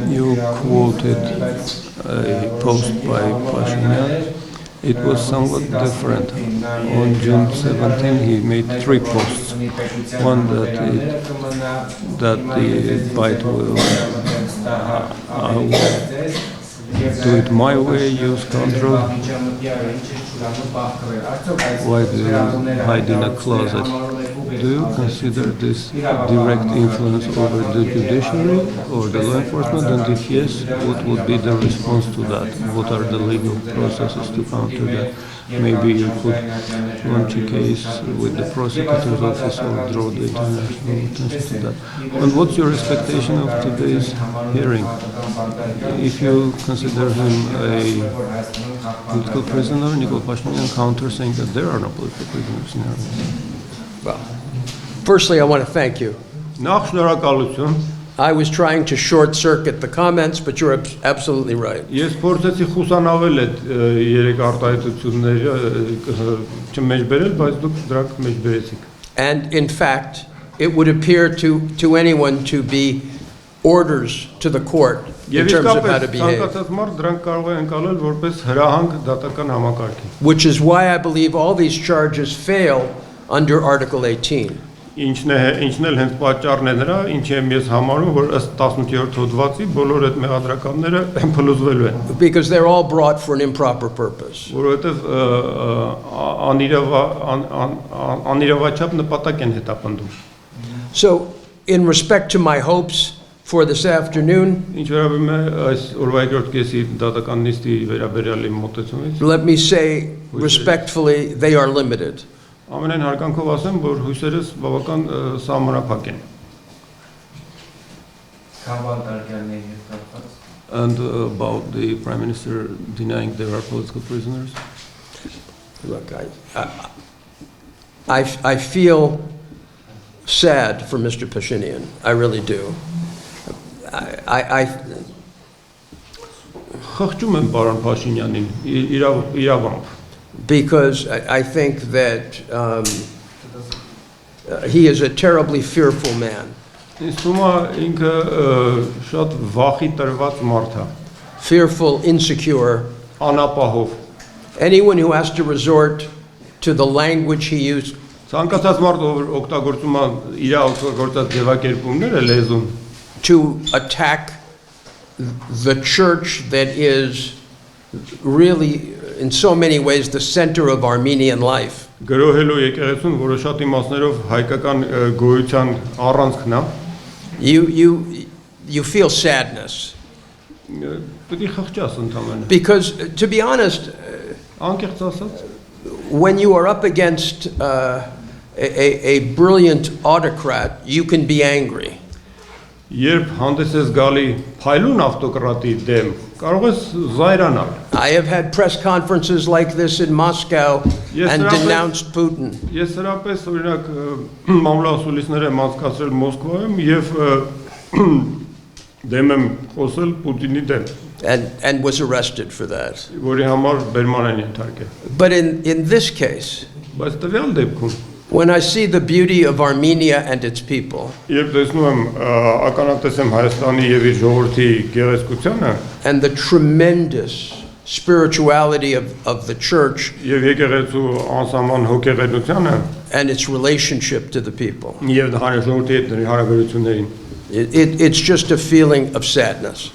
You quoted a post by Pashinyan. It was somewhat different. On June 17, he made 3 posts. One that the bite will do it my way, use control. Why do you hide in a closet? Do you consider this direct influence over the judiciary or the law enforcement? And if yes, what would be the response to that? What are the legal processes to counter that? Maybe you could launch a case with the prosecutor's office or draw the international attention to that. And what's your expectation of today's hearing? If you consider him a political prisoner, Nikol Pashinyan counters saying that there are no political prisoners in Iran. Well, firstly, I want to thank you. I was trying to short circuit the comments, but you're absolutely right. Ես փորձեցի խուսանավել այդ երեք արտահայտությունները չմեջբերել, բայց դուք դրանք մեջբերեցիք. And in fact, it would appear to anyone to be orders to the court in terms of how to behave. Which is why I believe all these charges fail under Article 18. Ինչն էլ հենց պատճառն է նրա, ինչ եմ ես համարում, որ ըստ 18-րդ հոդվածի բոլոր այդ մեղադրականները փլուզվելու են. Because they're all brought for an improper purpose. Որովհետև անիրավաչափ նպատակ են հետապնդում. So, in respect to my hopes for this afternoon, Ինչ վերաբերում է այս օրվա երկրորդ կեսի դատական նիստի վերաբերյալ իմ մոտեցումից, let me say respectfully, they are limited. Ամենայն հարկանքով ասեմ, որ հույսերս բավական սահմանափակ են. And about the Prime Minister denying there are political prisoners? Look, I feel sad for Mr. Pashinyan. I really do. Խղճում եմ պարոն Փաշինյանին իրավամբ. Because I think that he is a terribly fearful man. Fearful, insecure. Anyone who has to resort to the language he used to attack the church that is really in so many ways the center of Armenian life. You feel sadness. Because to be honest, when you are up against a brilliant autocrat, you can be angry. I have had press conferences like this in Moscow and denounced Putin. And was arrested for that. But in this case, when I see the beauty of Armenia and its people, and the tremendous spirituality of the church and its relationship to the people, it's just a feeling of sadness.